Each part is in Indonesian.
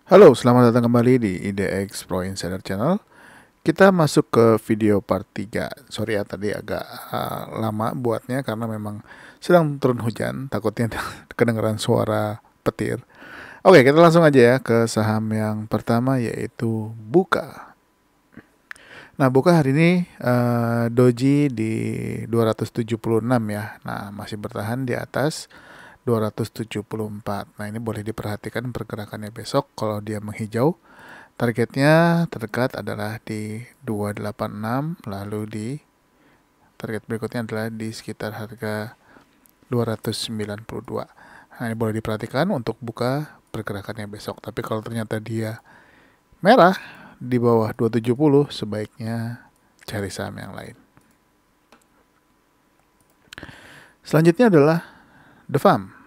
Halo, selamat datang kembali di IDX Pro Insider Channel. Kita masuk ke video part 3. Sorry ya, tadi agak lama buatnya karena memang sedang turun hujan. Takutnya kedengaran suara petir. Oke, kita langsung aja ya ke saham yang pertama, yaitu Buka. Nah, Buka hari ini doji di 276 ya. Nah, masih bertahan di atas 274. Nah, ini boleh diperhatikan pergerakannya besok. Kalau dia menghijau, targetnya terdekat adalah di 286, lalu di target berikutnya adalah di sekitar harga 292. Nah, ini boleh diperhatikan untuk buka pergerakannya besok. Tapi kalau ternyata dia merah di bawah 270, sebaiknya cari saham yang lain. Selanjutnya adalah The Farm.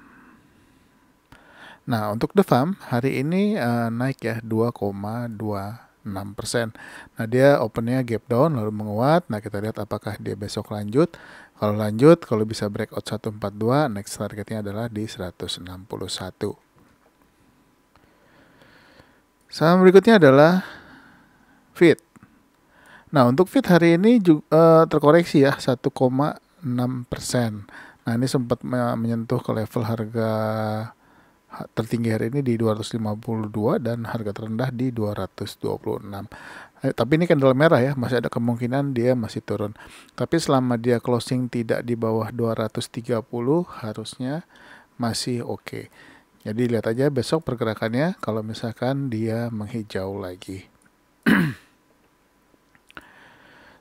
Nah, untuk The Farm hari ini naik ya 2,26%. Nah, dia opennya gap down lalu menguat. Nah, kita lihat apakah dia besok lanjut. Kalau lanjut, kalau bisa breakout 142, next targetnya adalah di 161. Saham berikutnya adalah Fit. Nah, untuk Fit hari ini juga terkoreksi ya 1,6%. Nah, ini sempat menyentuh ke level harga tertinggi hari ini di 252 dan harga terendah di 226. Tapi ini candle merah ya, masih ada kemungkinan dia masih turun. Tapi selama dia closing tidak di bawah 230 harusnya masih oke. Jadi lihat aja besok pergerakannya kalau misalkan dia menghijau lagi.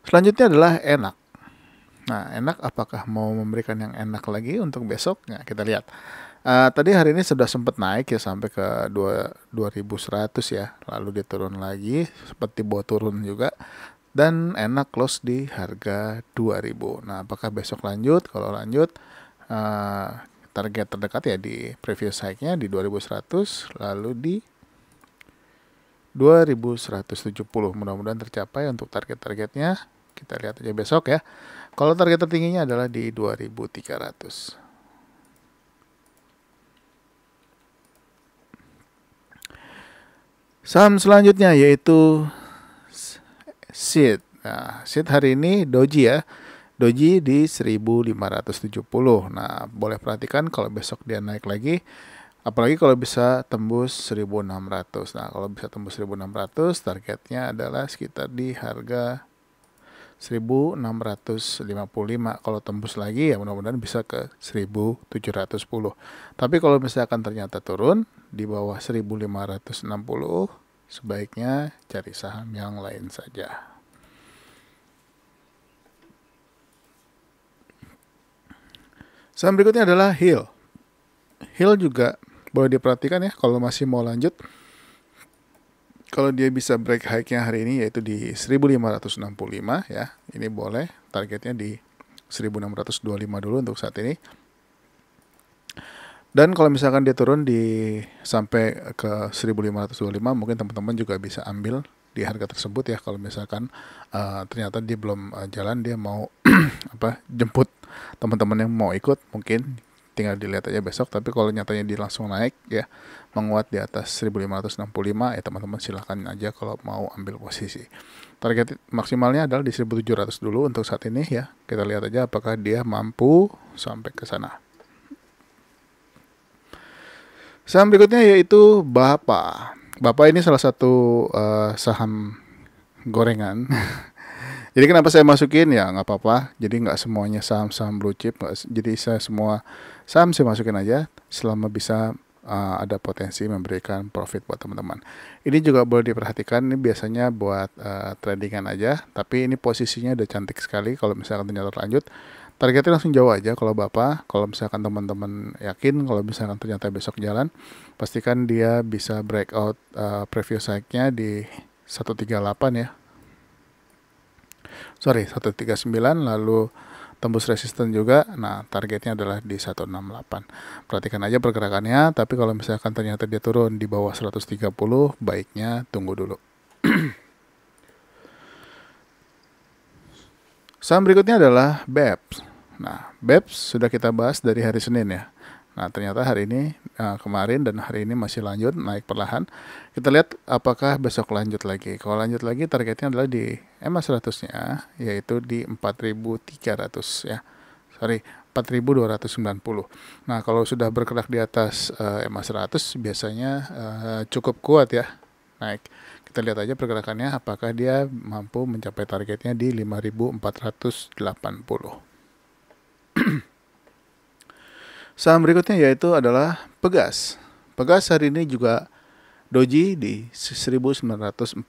Selanjutnya adalah Enak. Nah, Enak apakah mau memberikan yang enak lagi untuk besok? Nah, kita lihat. Tadi hari ini sudah sempat naik ya sampai ke 2100 ya. Lalu dia turun lagi, seperti dibawa turun juga. Dan Enak close di harga 2000. Nah, apakah besok lanjut? Kalau lanjut, target terdekat ya di previous high-nya di 2100, lalu di 2170. Mudah-mudahan tercapai untuk target-targetnya. Kita lihat aja besok ya. Kalau target tertingginya adalah di 2300. Saham selanjutnya yaitu SEED. Nah, SEED hari ini doji ya. Doji di 1570. Nah, boleh perhatikan kalau besok dia naik lagi. Apalagi kalau bisa tembus 1600. Nah, kalau bisa tembus 1600, targetnya adalah sekitar di harga 1655. Kalau tembus lagi ya mudah-mudahan bisa ke 1710. Tapi kalau misalkan ternyata turun di bawah 1560, sebaiknya cari saham yang lain saja. Saham berikutnya adalah Hill. Hill juga boleh diperhatikan ya kalau masih mau lanjut. Kalau dia bisa break high-nya hari ini yaitu di 1565 ya. Ini boleh targetnya di 1625 dulu untuk saat ini. Dan kalau misalkan dia turun di sampai ke 1525, mungkin teman-teman juga bisa ambil di harga tersebut ya. Kalau misalkan ternyata dia belum jalan, dia mau jemput teman-teman yang mau ikut, mungkin tinggal dilihat aja besok. Tapi kalau nyatanya dia langsung naik ya, menguat di atas 1565 ya, teman-teman silahkan aja kalau mau ambil posisi. Target maksimalnya adalah di 1700 dulu untuk saat ini ya. Kita lihat aja apakah dia mampu sampai ke sana. Saham berikutnya yaitu Bapa. Bapa ini salah satu saham gorengan. Jadi kenapa saya masukin ya nggak apa-apa. Jadi nggak semuanya saham-saham blue chip. Jadi saya semua saham saya masukin aja selama bisa ada potensi memberikan profit buat teman-teman. Ini juga boleh diperhatikan. Ini biasanya buat tradingan aja. Tapi ini posisinya udah cantik sekali. Kalau misalkan ternyata lanjut, targetnya langsung jauh aja kalau Bapak. Kalau misalkan teman-teman yakin, kalau misalkan ternyata besok jalan, pastikan dia bisa breakout previous high-nya di 138 ya. Sorry, 139, lalu tembus resisten juga. Nah, targetnya adalah di 168. Perhatikan aja pergerakannya, tapi kalau misalkan ternyata dia turun di bawah 130, baiknya tunggu dulu. Saham berikutnya adalah BEPS. Nah, BEPS sudah kita bahas dari hari Senin ya. Nah, ternyata hari ini, kemarin dan hari ini masih lanjut naik perlahan. Kita lihat apakah besok lanjut lagi. Kalau lanjut lagi, targetnya adalah di EMA 100-nya, yaitu di 4.300 ya. Sorry, 4.290. Nah, kalau sudah bergerak di atas EMA 100, biasanya cukup kuat ya naik. Kita lihat aja pergerakannya, apakah dia mampu mencapai targetnya di 5.480. Saham berikutnya yaitu adalah Pegas. Pegas hari ini juga doji di 1940.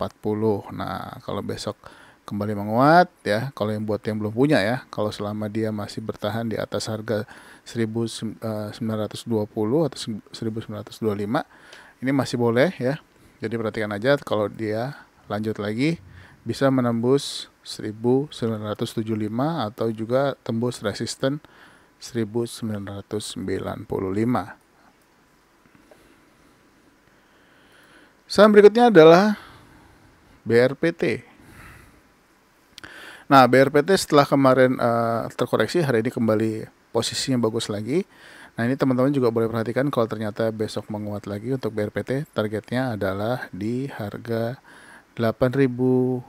Nah, kalau besok kembali menguat ya, kalau yang buat yang belum punya ya, kalau selama dia masih bertahan di atas harga 1920 atau 1925, ini masih boleh ya. Jadi perhatikan aja, kalau dia lanjut lagi bisa menembus 1975 atau juga tembus resisten 1995. Saham berikutnya adalah BRPT. Nah, BRPT setelah kemarin terkoreksi, hari ini kembali posisinya bagus lagi. Nah, ini teman-teman juga boleh perhatikan kalau ternyata besok menguat lagi untuk BRPT, targetnya adalah di harga 865.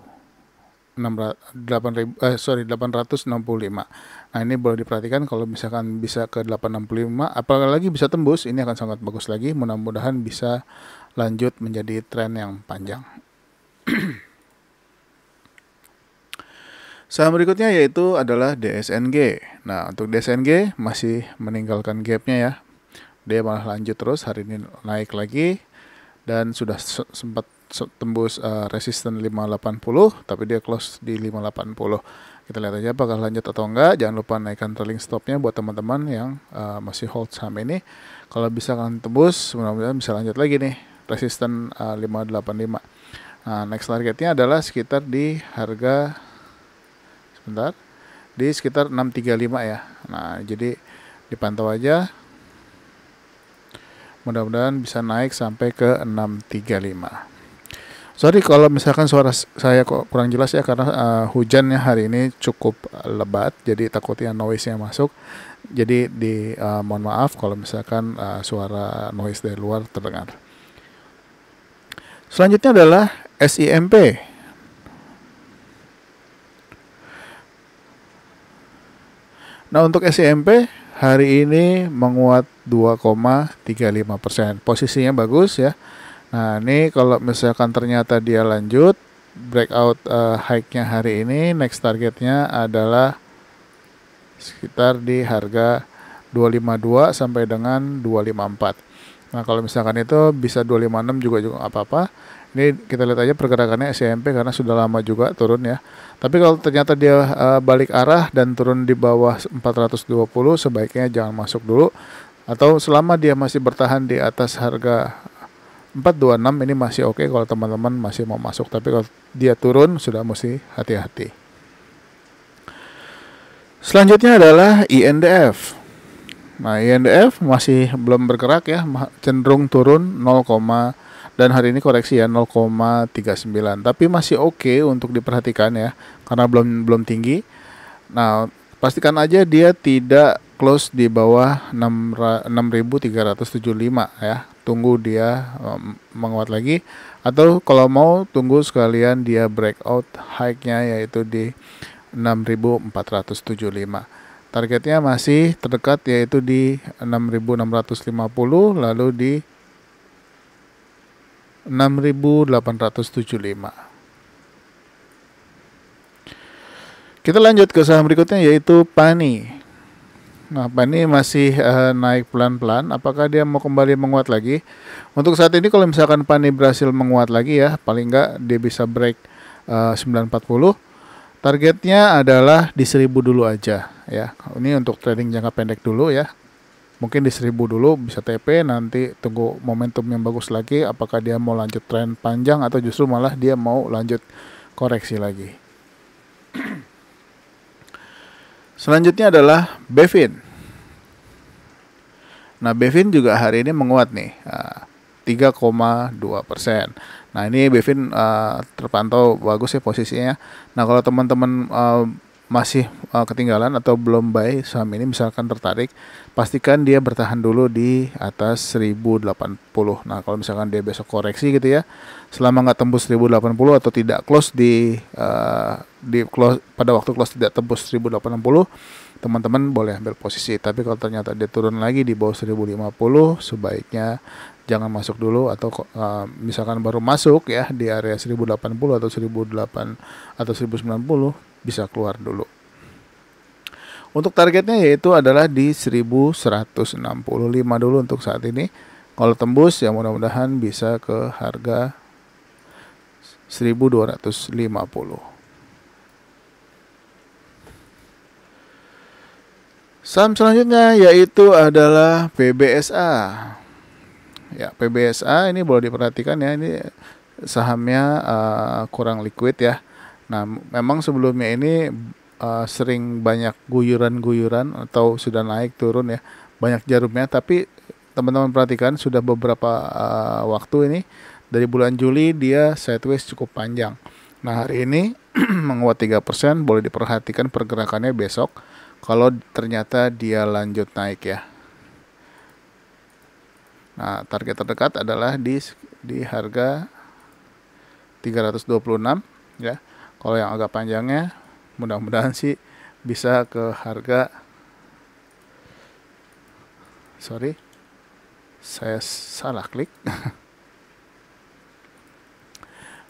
Nah, ini boleh diperhatikan kalau misalkan bisa ke 865, apalagi bisa tembus, ini akan sangat bagus lagi. Mudah-mudahan bisa lanjut menjadi tren yang panjang. Saham berikutnya yaitu adalah DSNG. Nah, untuk DSNG masih meninggalkan gapnya ya. Dia malah lanjut terus, hari ini naik lagi dan sudah sempat tembus resisten 580, tapi dia close di 580. Kita lihat aja apakah lanjut atau enggak. Jangan lupa naikkan trailing stopnya buat teman-teman yang masih hold saham ini. Kalau bisa kan tembus, mudah-mudahan bisa lanjut lagi nih resisten 585. Nah, next targetnya adalah sekitar di harga di sekitar 635 ya. Nah, jadi dipantau aja. Mudah-mudahan bisa naik sampai ke 635. Sorry kalau misalkan suara saya kok kurang jelas ya, karena hujannya hari ini cukup lebat, jadi takutnya noise-nya masuk. Jadi mohon maaf kalau misalkan suara noise dari luar terdengar. Selanjutnya adalah SIMP. Nah, untuk SIMP hari ini menguat 2,35%. Posisinya bagus ya. Nah, ini kalau misalkan ternyata dia lanjut breakout high-nya hari ini, next targetnya adalah sekitar di harga 252 sampai dengan 254. Nah, kalau misalkan itu bisa 256 juga apa-apa. Ini kita lihat aja pergerakannya SIMP karena sudah lama juga turun ya. Tapi kalau ternyata dia balik arah dan turun di bawah 420, sebaiknya jangan masuk dulu. Atau selama dia masih bertahan di atas harga 426, ini masih oke kalau teman-teman masih mau masuk. Tapi kalau dia turun sudah mesti hati-hati. Selanjutnya adalah INDF. Nah, INDF masih belum bergerak ya, cenderung turun 0, dan hari ini koreksi ya 0,39. Tapi masih oke untuk diperhatikan ya, karena belum tinggi. Nah, pastikan aja dia tidak close di bawah 6.375 ya. Tunggu dia menguat lagi, atau kalau mau tunggu sekalian dia breakout high-nya yaitu di 6.475. Targetnya masih terdekat yaitu di 6.650, lalu di 6.875. Kita lanjut ke saham berikutnya yaitu PANI. Nah, PANI masih naik pelan-pelan. Apakah dia mau kembali menguat lagi? Untuk saat ini kalau misalkan PANI berhasil menguat lagi ya, paling enggak dia bisa break 940. Targetnya adalah di 1000 dulu aja ya. Ini untuk trading jangka pendek dulu ya. Mungkin di 1000 dulu bisa TP, nanti tunggu momentum yang bagus lagi. Apakah dia mau lanjut tren panjang atau justru malah dia mau lanjut koreksi lagi. Selanjutnya adalah Bevin. Nah, Bevin juga hari ini menguat nih, 3,2%. Nah, ini Bevin terpantau bagus ya posisinya. Nah, kalau teman-teman masih ketinggalan atau belum buy saham ini, misalkan tertarik, pastikan dia bertahan dulu di atas 1080. Nah, kalau misalkan dia besok koreksi gitu ya, selama nggak tembus 1080 atau tidak close di close pada waktu close tidak tembus 1080, teman-teman boleh ambil posisi. Tapi kalau ternyata dia turun lagi di bawah 1050, sebaiknya jangan masuk dulu, atau misalkan baru masuk ya di area 1080 atau 1008 atau 1090, bisa keluar dulu. Untuk targetnya yaitu adalah di 1165 dulu untuk saat ini. Kalau tembus ya mudah-mudahan bisa ke harga 1250. Saham selanjutnya yaitu adalah PBSA. Ya, PBSA ini boleh diperhatikan ya, ini sahamnya kurang liquid ya. Nah, memang sebelumnya ini sering banyak guyuran-guyuran atau sudah naik turun ya, banyak jarumnya. Tapi teman-teman perhatikan sudah beberapa waktu ini, dari bulan Juli dia sideways cukup panjang. Nah, hari ini menguat 3%, boleh diperhatikan pergerakannya besok kalau ternyata dia lanjut naik ya. Nah, target terdekat adalah di harga 326 ya. Kalau yang agak panjangnya mudah-mudahan sih bisa ke harga, sorry saya salah klik.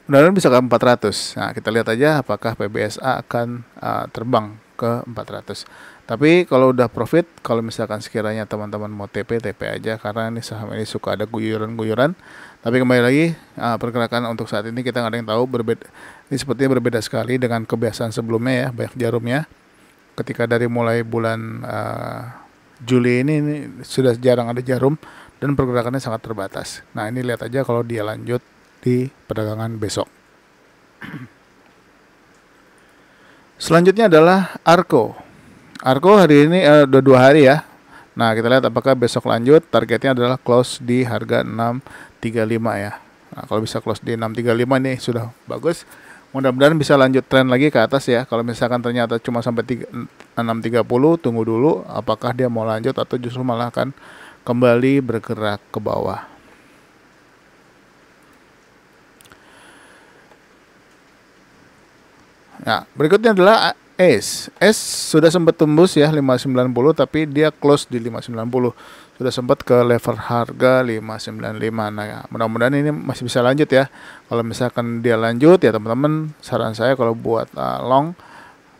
Mudah-mudahan bisa ke 400. Nah, kita lihat aja apakah PBSA akan terbang ke 400. Tapi kalau udah profit, kalau misalkan sekiranya teman-teman mau TP aja, karena ini saham ini suka ada guyuran-guyuran. Tapi kembali lagi, pergerakan untuk saat ini kita nggak ada yang tahu, berbeda. Ini sepertinya berbeda sekali dengan kebiasaan sebelumnya ya, banyak jarumnya. Ketika dari mulai bulan Juli ini sudah jarang ada jarum dan pergerakannya sangat terbatas. Nah, ini lihat aja kalau dia lanjut di perdagangan besok. Selanjutnya adalah Arko. Arko hari ini udah 2 hari ya. Nah, kita lihat apakah besok lanjut. Targetnya adalah close di harga 635 ya. Nah, kalau bisa close di 635 ini sudah bagus. Mudah-mudahan bisa lanjut tren lagi ke atas ya. Kalau misalkan ternyata cuma sampai 630, tunggu dulu apakah dia mau lanjut atau justru malah akan kembali bergerak ke bawah. Nah, berikutnya adalah ACE. ACE sudah sempat tembus ya 590, tapi dia close di 590. Sudah sempat ke level harga 595. Nah, ya, mudah-mudahan ini masih bisa lanjut ya. Kalau misalkan dia lanjut ya teman-teman, saran saya kalau buat long,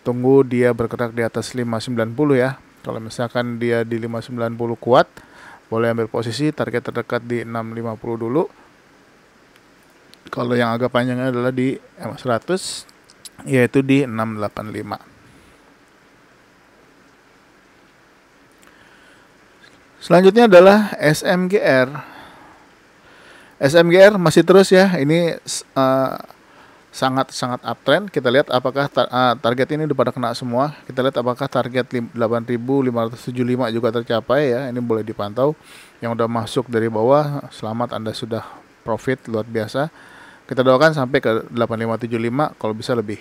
tunggu dia bergerak di atas 590 ya. Kalau misalkan dia di 590 kuat, boleh ambil posisi. Target terdekat di 650 dulu. Kalau yang agak panjangnya adalah di 100, yaitu di 685. Selanjutnya adalah SMGR. SMGR masih terus ya, ini sangat uptrend. Kita lihat apakah target ini udah pada kena semua. Kita lihat apakah target 8.575 juga tercapai ya. Ini boleh dipantau. Yang udah masuk dari bawah, selamat, Anda sudah profit luar biasa. Kita doakan sampai ke 8575, kalau bisa lebih.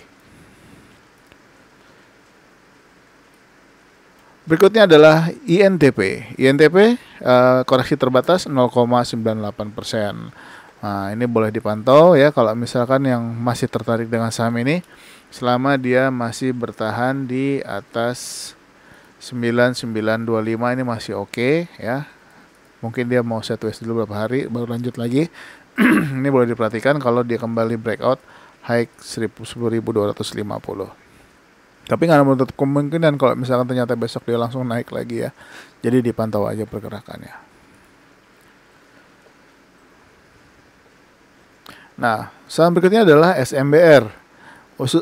Berikutnya adalah INTP. INTP koreksi terbatas 0,98%. Nah, ini boleh dipantau ya kalau misalkan yang masih tertarik dengan saham ini, selama dia masih bertahan di atas 9925 ini masih oke ya. Mungkin dia mau sideways dulu beberapa hari baru lanjut lagi. Ini boleh diperhatikan kalau dia kembali breakout high 10.250. Tapi nggak menutup kemungkinan kalau misalkan ternyata besok dia langsung naik lagi ya. Jadi dipantau aja pergerakannya. Nah, saham berikutnya adalah SMBR.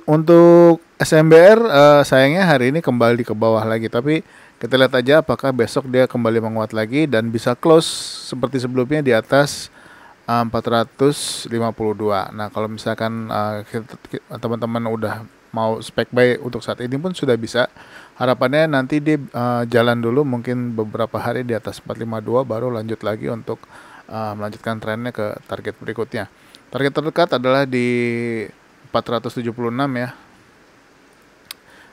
Untuk SMBR sayangnya hari ini kembali ke bawah lagi. Tapi kita lihat aja apakah besok dia kembali menguat lagi dan bisa close seperti sebelumnya di atas 452. Nah, kalau misalkan teman-teman udah mau spek buy untuk saat ini pun sudah bisa. Harapannya nanti dia jalan dulu mungkin beberapa hari di atas 452 baru lanjut lagi untuk melanjutkan trennya ke target berikutnya. Target terdekat adalah di 476 ya.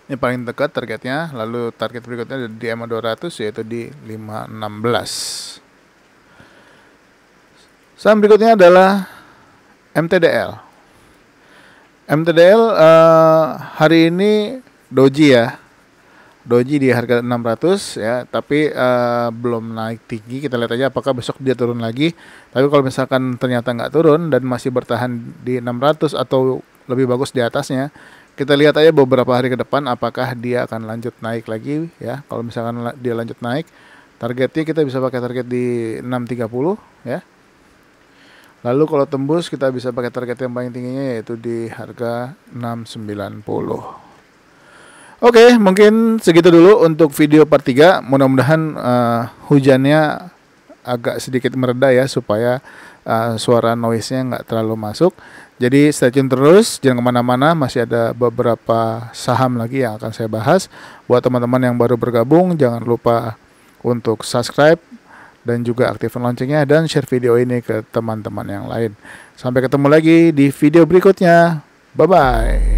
Ini paling dekat targetnya. Lalu target berikutnya di EMA 200 yaitu di 516. Saham berikutnya adalah MTDL. MTDL hari ini doji ya. Doji di harga 600 ya, tapi belum naik tinggi. Kita lihat aja apakah besok dia turun lagi. Tapi kalau misalkan ternyata nggak turun dan masih bertahan di 600 atau lebih bagus di atasnya, kita lihat aja beberapa hari ke depan apakah dia akan lanjut naik lagi ya. Kalau misalkan dia lanjut naik, targetnya kita bisa pakai target di 630 ya. Lalu kalau tembus kita bisa pakai target yang paling tingginya yaitu di harga 690. Oke, mungkin segitu dulu untuk video part 3. Mudah-mudahan hujannya agak sedikit mereda ya, supaya suara noise-nya nggak terlalu masuk. Jadi stay tune terus, jangan kemana-mana, masih ada beberapa saham lagi yang akan saya bahas. Buat teman-teman yang baru bergabung, jangan lupa untuk subscribe dan juga aktifkan loncengnya dan share video ini ke teman-teman yang lain. Sampai ketemu lagi di video berikutnya. Bye-bye.